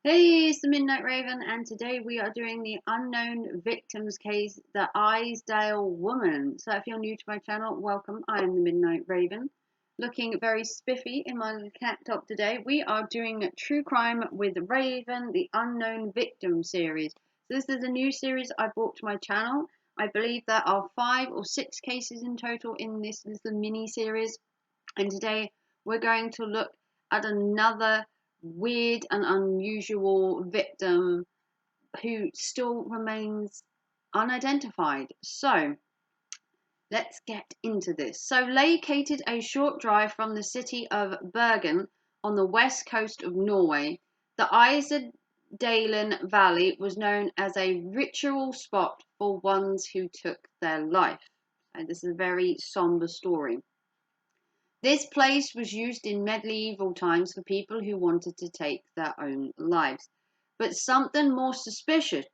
Hey, it's the Midnight Raven, and today we are doing the unknown victims case, the Isdale woman. So, if you're new to my channel, welcome. I am the Midnight Raven, looking very spiffy in my little cat top today. We are doing True Crime with Raven, the Unknown Victim series. So, this is a new series I brought to my channel. I believe there are 5 or 6 cases in total in this little mini series, and today we're going to look at another weird and unusual victim who still remains unidentified. So let's get into this. So, located a short drive from the city of Bergen on the west coast of Norway, the Isdalen Valley was known as a ritual spot for ones who took their life. And this is a very somber story. This place was used in medieval times for people who wanted to take their own lives. But something more suspicious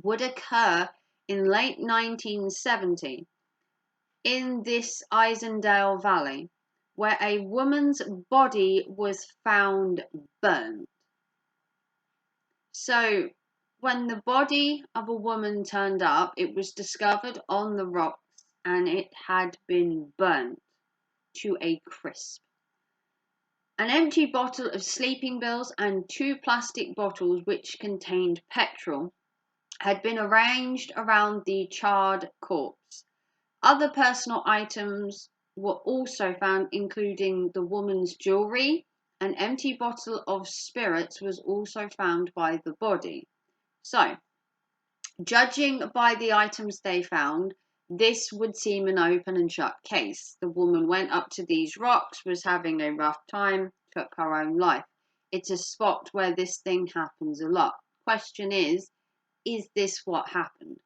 would occur in late 1970 in this Isdale Valley, where a woman's body was found burned. So, when the body of a woman turned up, it was discovered on the rocks and it had been burnt to a crisp. An empty bottle of sleeping pills and 2 plastic bottles which contained petrol had been arranged around the charred corpse. Other personal items were also found, including the woman's jewellery. An empty bottle of spirits was also found by the body. So, judging by the items they found, this would seem an open and shut case. The woman went up to these rocks, was having a rough time, took her own life. It's a spot where this thing happens a lot. Question is this what happened?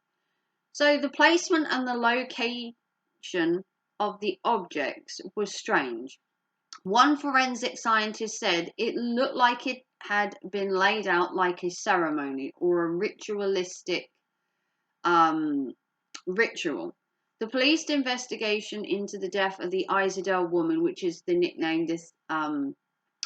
So the placement and the location of the objects was strange. One forensic scientist said it looked like it had been laid out like a ceremony or a ritualistic ritual. The police investigation into the death of the Isdale woman, which is the nickname this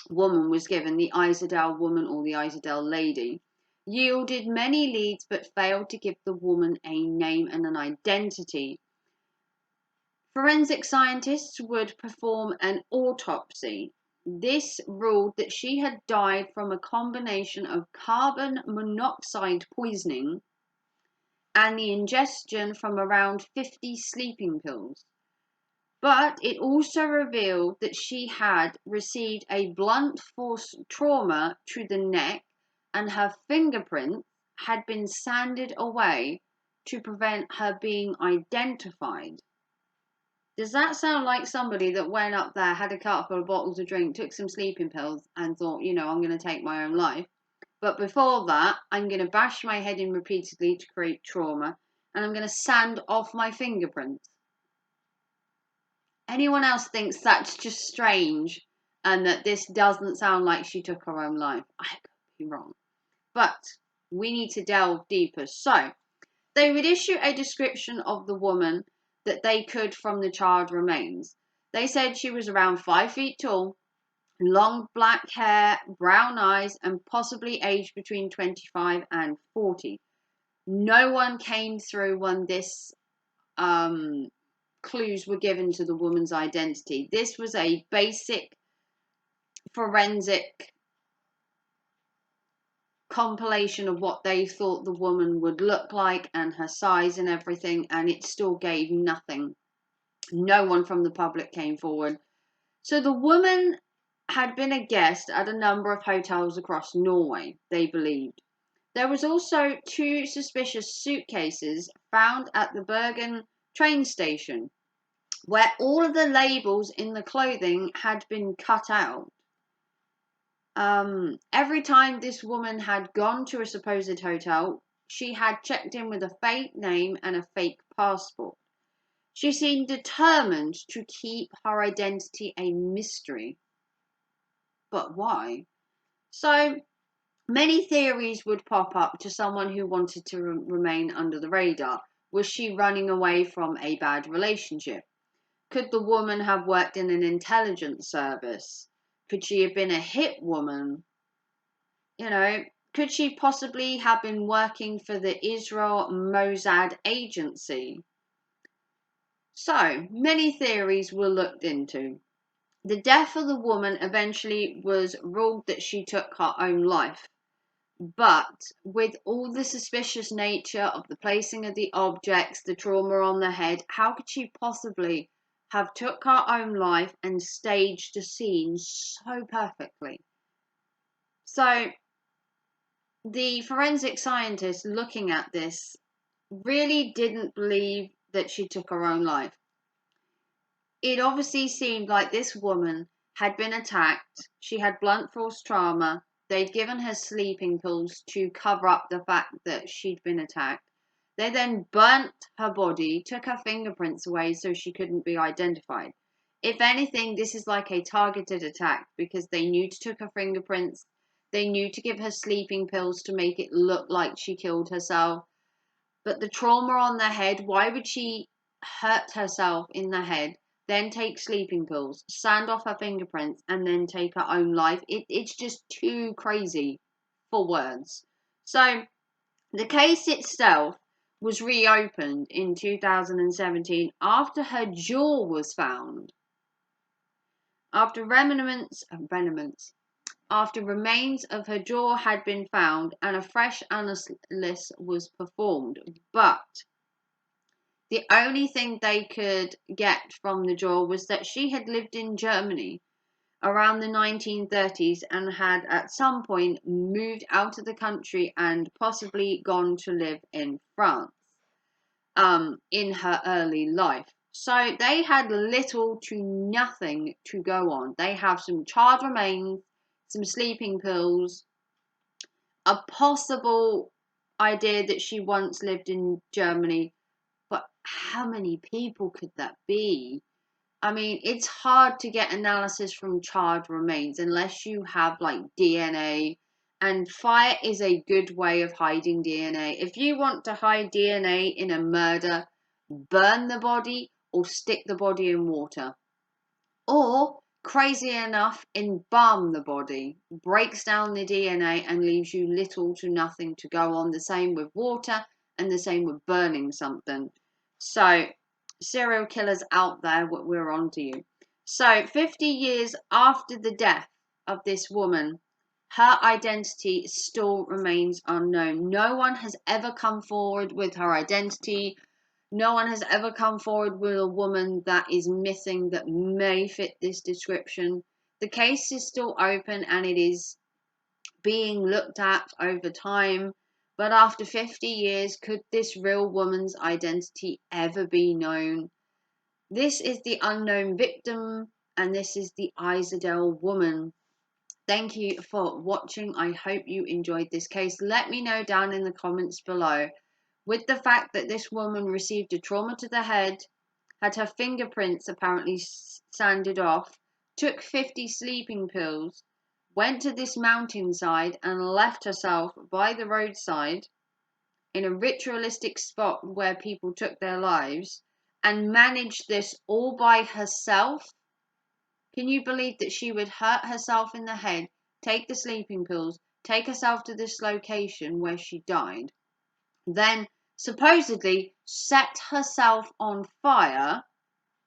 woman was given, the Isdale woman or the Isdale lady, yielded many leads but failed to give the woman a name and an identity. Forensic scientists would perform an autopsy. This ruled that she had died from a combination of carbon monoxide poisoning and the ingestion from around 50 sleeping pills. But it also revealed that she had received a blunt force trauma to the neck and her fingerprints had been sanded away to prevent her being identified. Does that sound like somebody that went up there, had a couple of bottles of drink, took some sleeping pills, and thought, I'm going to take my own life? But before that, I'm going to bash my head in repeatedly to create trauma, and I'm going to sand off my fingerprints. Anyone else thinks that's just strange and that this doesn't sound like she took her own life? I could be wrong. But we need to delve deeper. So, they would issue a description of the woman that they could from the charred remains. They said she was around 5 feet tall, long black hair, brown eyes, and possibly aged between 25 and 40. No one came through when this clues were given to the woman's identity. This was a basic forensic compilation of what they thought the woman would look like and her size and everything, and it still gave nothing. No one from the public came forward. So the woman had been a guest at a number of hotels across Norway, they believed. There was also 2 suspicious suitcases found at the Bergen train station, where all of the labels in the clothing had been cut out. Every time this woman had gone to a supposed hotel, she had checked in with a fake name and a fake passport. She seemed determined to keep her identity a mystery. But why? So, many theories would pop up to someone who wanted to remain under the radar. Was she running away from a bad relationship? Could the woman have worked in an intelligence service? Could she have been a hit woman? Could Could she possibly have been working for the Israel Mossad agency? So, many theories were looked into. The death of the woman eventually was ruled that she took her own life. But with all the suspicious nature of the placing of the objects, the trauma on the head, how could she possibly have took her own life and staged the scene so perfectly? So the forensic scientist looking at this really didn't believe that she took her own life. It obviously seemed like this woman had been attacked. She had blunt force trauma. They'd given her sleeping pills to cover up the fact that she'd been attacked. They then burnt her body, took her fingerprints away so she couldn't be identified. If anything, this is like a targeted attack because they knew to take her fingerprints. They knew to give her sleeping pills to make it look like she killed herself. But the trauma on the head, why would she hurt herself in the head, then take sleeping pills, sand off her fingerprints, and then take her own life? It's just too crazy for words. So the case itself was reopened in 2017 after her jaw was found. After after remains of her jaw had been found and a fresh analysis was performed. But the only thing they could get from the jaw was that she had lived in Germany around the 1930s and had at some point moved out of the country and possibly gone to live in France in her early life. So they had little to nothing to go on. They have some charred remains, some sleeping pills, a possible idea that she once lived in Germany, but how many people could that be? I mean, it's hard to get analysis from charred remains unless you have like DNA, and fire is a good way of hiding DNA. If you want to hide DNA in a murder, burn the body or stick the body in water. Or, crazy enough, embalm the body, breaks down the DNA and leaves you little to nothing to go on. The same with water and the same with burning something. So, serial killers out there, we're on to you. So, 50 years after the death of this woman, her identity still remains unknown. No one has ever come forward with her identity. No one has ever come forward with a woman that is missing that may fit this description. The case is still open and it is being looked at over time. But after 50 years, could this real woman's identity ever be known? This is the unknown victim, and this is the Isdal woman. Thank you for watching. I hope you enjoyed this case. Let me know down in the comments below. With the fact that this woman received a trauma to the head, had her fingerprints apparently sanded off, took 50 sleeping pills, went to this mountainside and left herself by the roadside in a ritualistic spot where people took their lives, and managed this all by herself. Can you believe that she would hurt herself in the head, take the sleeping pills, take herself to this location where she died, then supposedly set herself on fire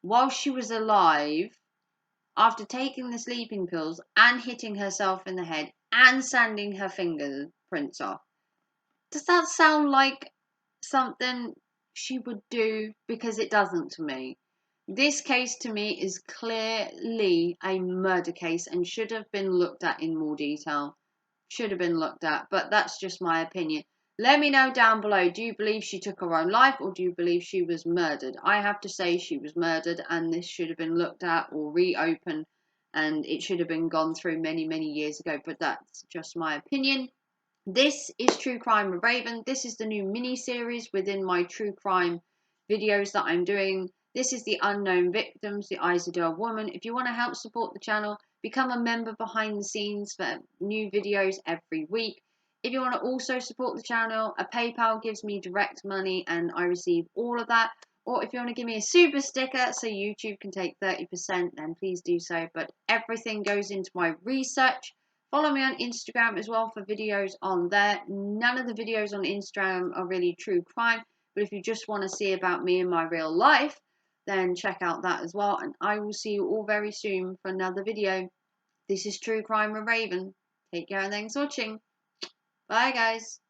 while she was alive after taking the sleeping pills and hitting herself in the head and sanding her fingerprints off? Does that sound like something she would do? Because it doesn't to me. This case to me is clearly a murder case and should have been looked at in more detail. Should have been looked at, but that's just my opinion. Let me know down below, do you believe she took her own life or do you believe she was murdered? I have to say she was murdered and this should have been looked at or reopened and it should have been gone through many, many years ago, but that's just my opinion. This is True Crime with Raven. This is the new mini-series within my true crime videos that I'm doing. This is the Unknown Victims, the Isdal woman. If you want to help support the channel, become a member behind the scenes for new videos every week. If you want to also support the channel, a PayPal gives me direct money and I receive all of that. Or if you want to give me a super sticker so YouTube can take 30%, then please do so. But everything goes into my research Follow me on Instagram as well for videos on there. None of the videos on Instagram are really true crime, but if you just want to see about me in my real life, then check out that as well. And I will see you all very soon for another video. This is True Crime with Raven. Take care and thanks for watching. Bye, guys.